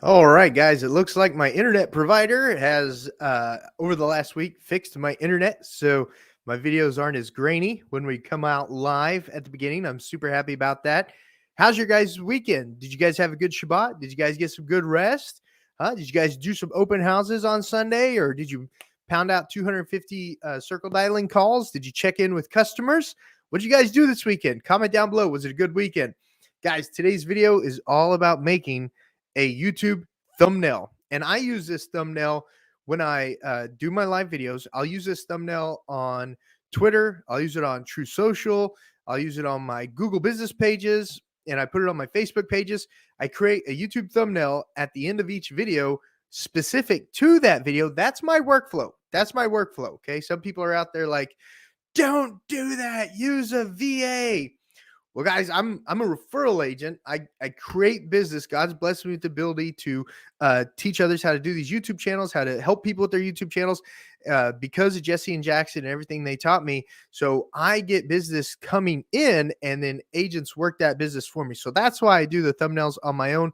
All right, guys, it looks like my internet provider has, over the last week, fixed my internet. So my videos aren't as grainy when we come out live at the beginning. I'm super happy about that. How's your guys' weekend? Did you guys have a good Shabbat? Did you guys get some good rest? Did you guys do some open houses on Sunday, or did you pound out 250 circle dialing calls? Did you check in with customers? What did you guys do this weekend? Comment down below. Was it a good weekend? Guys, today's video is all about making a YouTube thumbnail. And I use this thumbnail when I do my live videos. I'll use this thumbnail on Twitter. I'll use it on True Social. I'll use it on my Google business pages. And I put it on my Facebook pages. I create a YouTube thumbnail at the end of each video specific to that video. That's my workflow. That's my workflow. Okay. Some people are out there like, don't do that. Use a VA. Well, guys, I'm a referral agent. I create business. God's blessed me with the ability to teach others how to do these YouTube channels, how to help people with their YouTube channels because of Jesse and Jackson and everything they taught me. So I get business coming in and then agents work that business for me. So that's why I do the thumbnails on my own.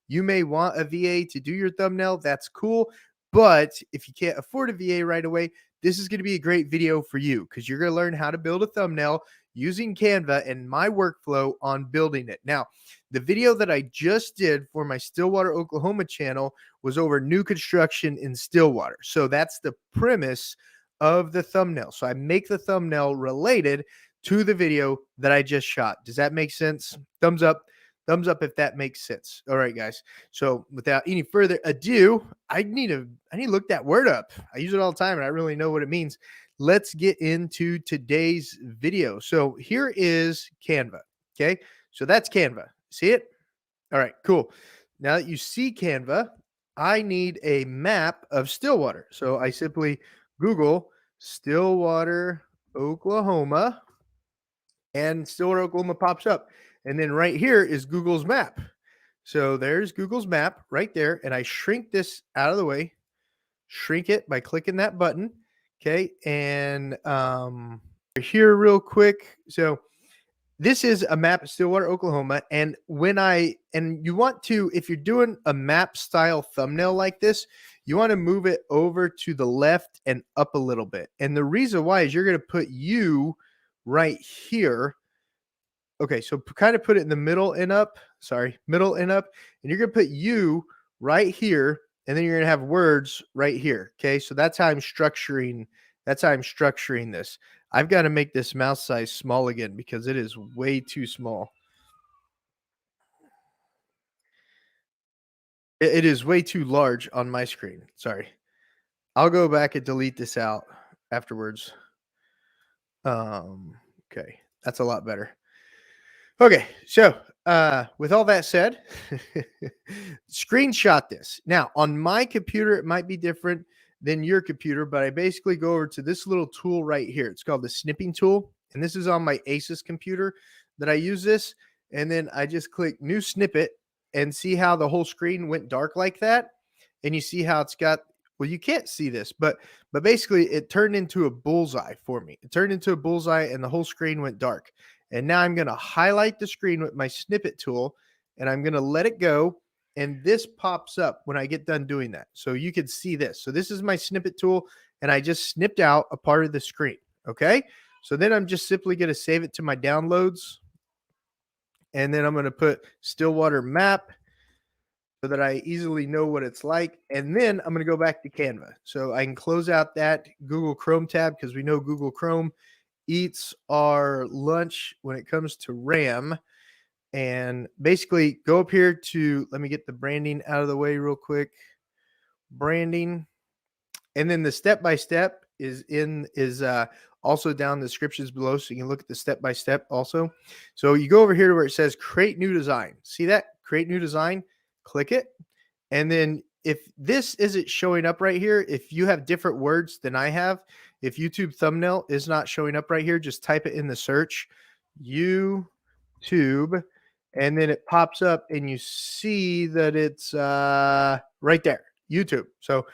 You may want a VA to do your thumbnail. That's cool. But if you can't afford a VA right away, this is going to be a great video for you because you're going to learn how to build a thumbnail using Canva and my workflow on building it. Now, the video that I just did for my Stillwater, Oklahoma channel was over new construction in Stillwater. So that's the premise of the thumbnail. So I make the thumbnail related to the video that I just shot. Does that make sense? Thumbs up. Thumbs up if that makes sense. All right, guys. So without any further ado, I need to look that word up. I use it all the time and I really know what it means. Let's get into today's video. So here is Canva. Okay. So that's Canva. See it? All right, cool. Now that you see Canva, I need a map of Stillwater. So I simply Google Stillwater, Oklahoma, and Stillwater, Oklahoma pops up. And then right here is Google's map. So there's Google's map right there. And I shrink this out of the way, shrink it by clicking that button. Okay. And here real quick. So this is a map of Stillwater, Oklahoma. And you want to, if you're doing a map style thumbnail like this, you want to move it over to the left and up a little bit. And the reason why is you're going to put you right here. Okay, so kind of put it in the middle and up. Sorry, middle and up. And you're going to put you right here. And then you're going to have words right here. Okay, so that's how I'm structuring. That's how I'm structuring this. I've got to make this mouse size small again because it is way too small. It is way too large on my screen. Sorry. I'll go back and delete this out afterwards. Okay, that's a lot better. Okay, so with all that said, screenshot this. Now, on my computer, it might be different than your computer, but I basically go over to this little tool right here. It's called the snipping tool, and this is on my Asus computer that I use this. And then I just click new snippet and see how the whole screen went dark like that. And you see how it's got, well, you can't see this, but basically it turned into a bullseye for me. It turned into a bullseye and the whole screen went dark. And now I'm going to highlight the screen with my snippet tool and I'm going to let it go. And this pops up when I get done doing that. So you can see this. So this is my snippet tool and I just snipped out a part of the screen. Okay. So then I'm just simply going to save it to my downloads. And then I'm going to put Stillwater map so that I easily know what it's like. And then I'm going to go back to Canva. So I can close out that Google Chrome tab because we know Google Chrome eats our lunch when it comes to RAM. And basically go up here to, let me get the branding out of the way real quick. Branding. And then the step-by-step is also down in the descriptions below. So you can look at the step-by-step also. So you go over here to where it says create new design. See that? Create new design. Click it. And then if this isn't showing up right here, if you have different words than I have, if YouTube thumbnail is not showing up right here, just type it in the search, YouTube, and then it pops up and you see that it's right there, YouTube. So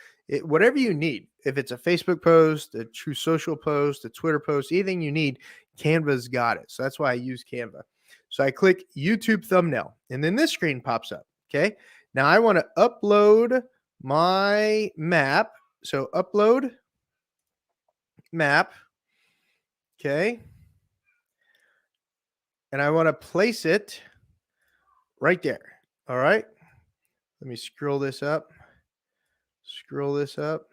whatever you need, if it's a Facebook post, a True Social post, a Twitter post, anything you need, Canva's got it. So that's why I use Canva. So I click YouTube thumbnail and then this screen pops up. Okay. Now I want to upload my map. So upload map. Okay. And I want to place it right there. All right. Let me scroll this up. Scroll this up.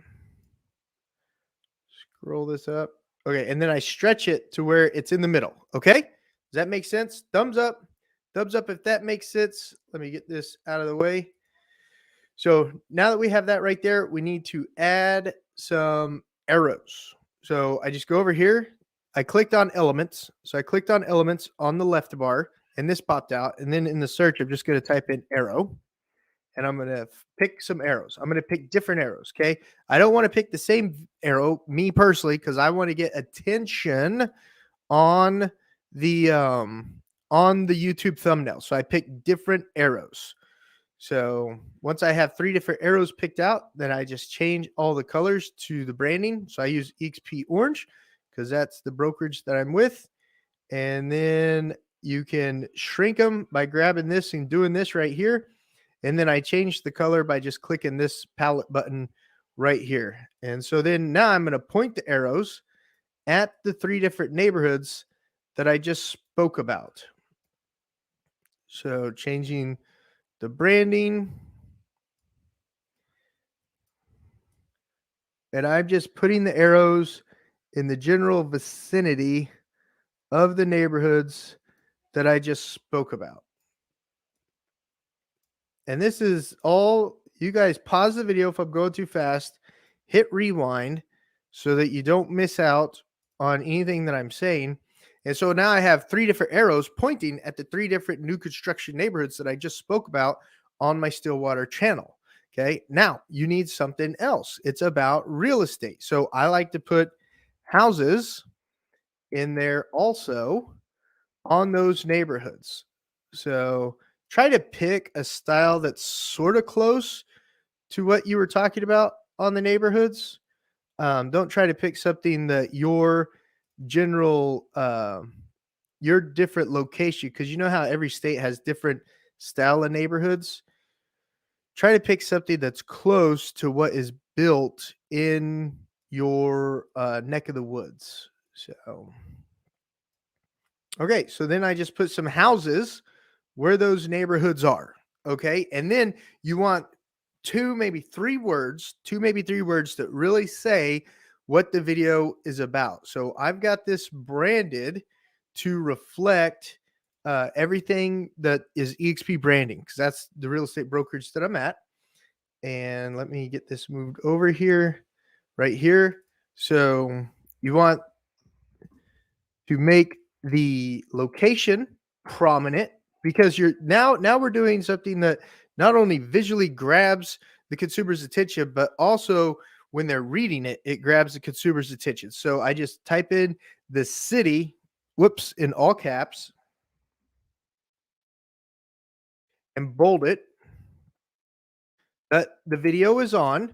Scroll this up. Okay. And then I stretch it to where it's in the middle. Okay. Does that make sense? Thumbs up. Thumbs up if that makes sense. Let me get this out of the way. So now that we have that right there, we need to add some arrows. So I just go over here. I clicked on elements. So I clicked on elements on the left bar and this popped out. And then in the search, I'm just going to type in arrow and I'm going to pick some arrows. I'm going to pick different arrows. Okay. I don't want to pick the same arrow, me personally, because I want to get attention on the YouTube thumbnail. So I pick different arrows. So once I have 3 different arrows picked out, then I just change all the colors to the branding. So I use EXP orange because that's the brokerage that I'm with. And then you can shrink them by grabbing this and doing this right here. And then I change the color by just clicking this palette button right here. And so then now I'm going to point the arrows at the 3 different neighborhoods that I just spoke about. So changing the branding. And I'm just putting the arrows in the general vicinity of the neighborhoods that I just spoke about. And this is all, you guys pause the video if I'm going too fast, hit rewind so that you don't miss out on anything that I'm saying. And so now I have 3 different arrows pointing at the 3 different new construction neighborhoods that I just spoke about on my Stillwater channel. Okay. Now you need something else. It's about real estate. So I like to put houses in there also on those neighborhoods. So try to pick a style that's sort of close to what you were talking about on the neighborhoods. Don't try to pick something that your general, your different location, because you know how every state has different style of neighborhoods. Try to pick something that's close to what is built in your neck of the woods. So, okay, so then I just put some houses where those neighborhoods are. Okay, and then you want 2, maybe 3 words, that really say what the video is about. So I've got this branded to reflect everything that is EXP branding, because that's the real estate brokerage that I'm at. And let me get this moved over here, right here. So you want to make the location prominent, because you're now we're doing something that not only visually grabs the consumer's attention, but also when they're reading it, it grabs the consumer's attention. So I just type in the city, whoops, in all caps, and bold it. But the video is on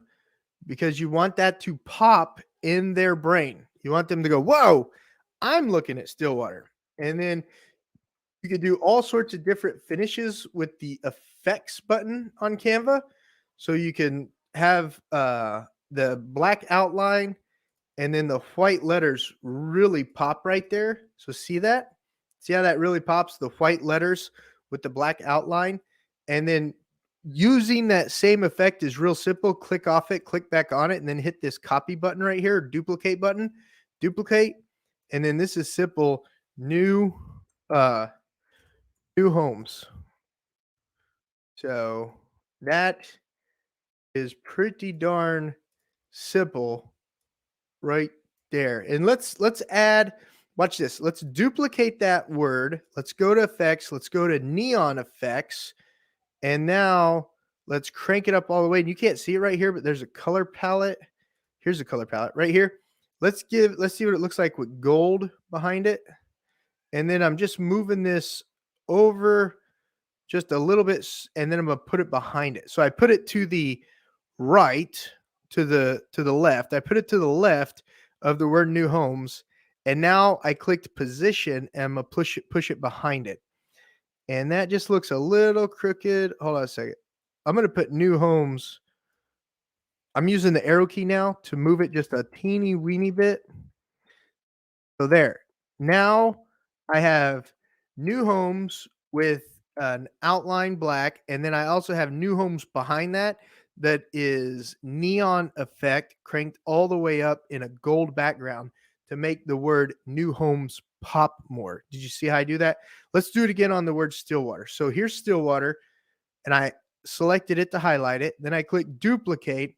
because you want that to pop in their brain. You want them to go, whoa, I'm looking at Stillwater. And then you can do all sorts of different finishes with the effects button on Canva. So you can have the black outline and then the white letters really pop right there. So see that? See how that really pops? The white letters with the black outline. And then using that same effect is real simple. Click off it, click back on it, and then hit this copy button right here, duplicate button, duplicate. And then this is simple, new homes. So that is pretty darn simple right there. And let's add, watch this. Let's duplicate that word. Let's go to effects. Let's go to neon effects. And now let's crank it up all the way. And you can't see it right here, but there's a color palette. Here's a color palette right here. Let's see what it looks like with gold behind it. And then I'm just moving this over just a little bit, and then I'm going to put it behind it. So I put it to the right, to the left. I put it to the left of the word new homes. And now I clicked position and I'm going to push it behind it. And that just looks a little crooked. Hold on a second. I'm going to put new homes. I'm using the arrow key now to move it just a teeny weeny bit. So there. Now I have new homes with an outline black, and then I also have new homes behind that that is neon effect cranked all the way up in a gold background to make the word new homes pop more. Did you see how I do that? Let's do it again on the word Stillwater. So here's Stillwater, and I selected it to highlight it. Then I click duplicate,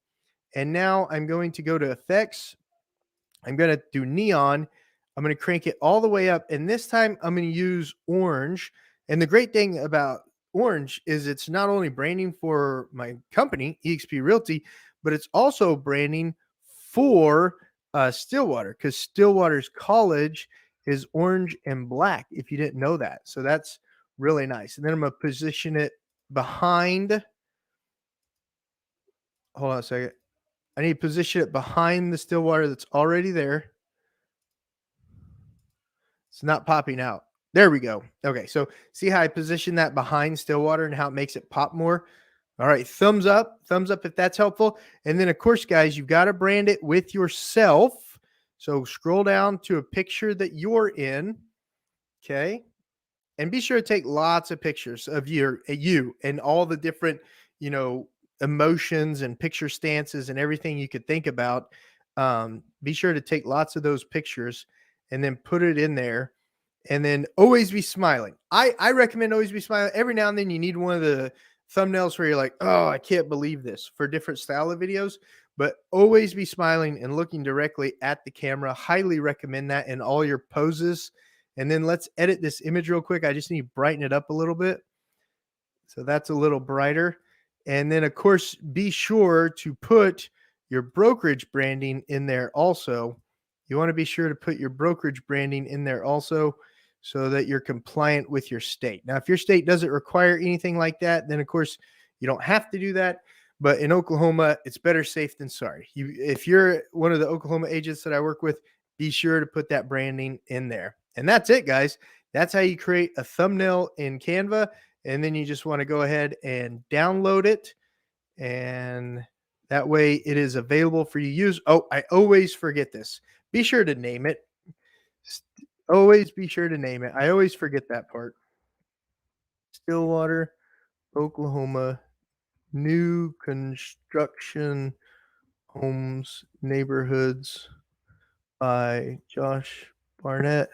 and now I'm going to go to effects. I'm going to do neon. I'm going to crank it all the way up. And this time I'm going to use orange. And the great thing about orange is it's not only branding for my company, eXp Realty, but it's also branding for Stillwater, because Stillwater's college is orange and black, if you didn't know that. So that's really nice. And then I'm going to position it behind. Hold on a second. I need to position it behind the Stillwater that's already there. It's not popping out. There we go. Okay, so see how I position that behind Stillwater and how it makes it pop more? All right, thumbs up if that's helpful. And then, of course, guys, you've got to brand it with yourself. So scroll down to a picture that you're in, okay? And be sure to take lots of pictures of you and all the different, emotions and picture stances and everything you could think about. Be sure to take lots of those pictures and then put it in there, and then always be smiling. I recommend always be smiling. Every now and then you need one of the thumbnails where you're like, oh, I can't believe this, for different style of videos, but always be smiling and looking directly at the camera. Highly recommend that in all your poses. And then let's edit this image real quick. I just need to brighten it up a little bit. So that's a little brighter. And then, of course, be sure to put your brokerage branding in there also. You want to be sure to put your brokerage branding in there also, so that you're compliant with your state. Now, if your state doesn't require anything like that, then, of course, you don't have to do that. But in Oklahoma, it's better safe than sorry. If you're one of the Oklahoma agents that I work with, be sure to put that branding in there. And that's it, guys. That's how you create a thumbnail in Canva. And then you just want to go ahead and download it. And that way it is available for you to use. Oh, I always forget this. Be sure to name it. Always be sure to name it. I always forget that part. Stillwater, Oklahoma, new construction homes, neighborhoods by Josh Barnett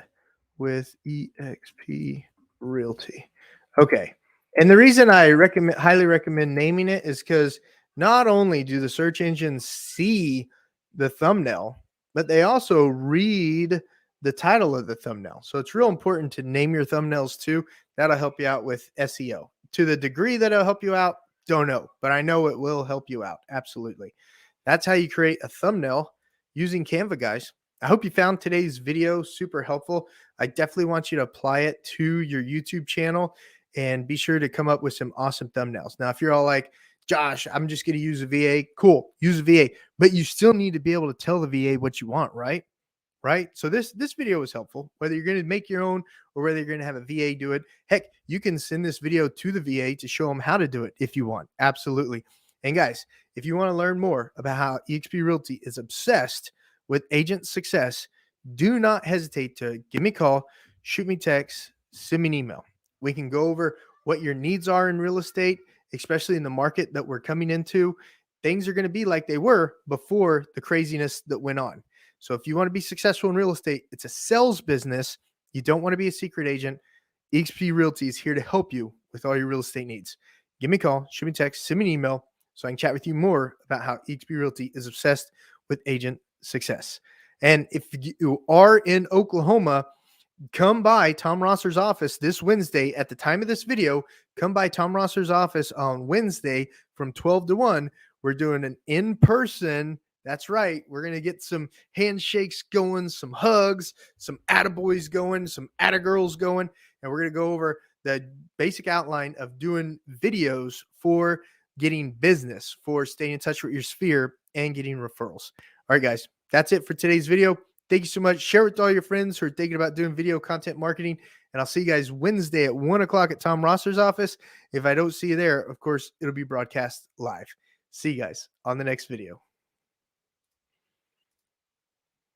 with eXp Realty. Okay. And the reason I highly recommend naming it is because not only do the search engines see the thumbnail, but they also read the title of the thumbnail. So it's real important to name your thumbnails too. That'll help you out with SEO. To the degree that it'll help you out, don't know, but I know it will help you out. Absolutely. That's how you create a thumbnail using Canva, guys. I hope you found today's video super helpful. I definitely want you to apply it to your YouTube channel and be sure to come up with some awesome thumbnails. Now, if you're all like, Josh, I'm just going to use a VA, cool, use a VA, but you still need to be able to tell the VA what you want, right? Right. So this video was helpful, whether you're going to make your own or whether you're going to have a VA do it. Heck, you can send this video to the VA to show them how to do it if you want. Absolutely. And guys, if you want to learn more about how eXp Realty is obsessed with agent success, do not hesitate to give me a call, shoot me a text, send me an email. We can go over what your needs are in real estate, especially in the market that we're coming into. Things are going to be like they were before the craziness that went on. So if you want to be successful in real estate, it's a sales business. You don't want to be a secret agent. eXp Realty is here to help you with all your real estate needs. Give me a call, shoot me a text, send me an email so I can chat with you more about how eXp Realty is obsessed with agent success. And if you are in Oklahoma, come by Tom Rosser's office this Wednesday. At the time of this video, come by Tom Rosser's office on Wednesday from 12 to 1. We're doing an in-person. That's right. We're going to get some handshakes going, some hugs, some attaboys going, some attagirls going. And we're going to go over the basic outline of doing videos for getting business, for staying in touch with your sphere and getting referrals. All right, guys, that's it for today's video. Thank you so much. Share with all your friends who are thinking about doing video content marketing. And I'll see you guys Wednesday at 1 o'clock at Tom Rosser's office. If I don't see you there, of course, it'll be broadcast live. See you guys on the next video.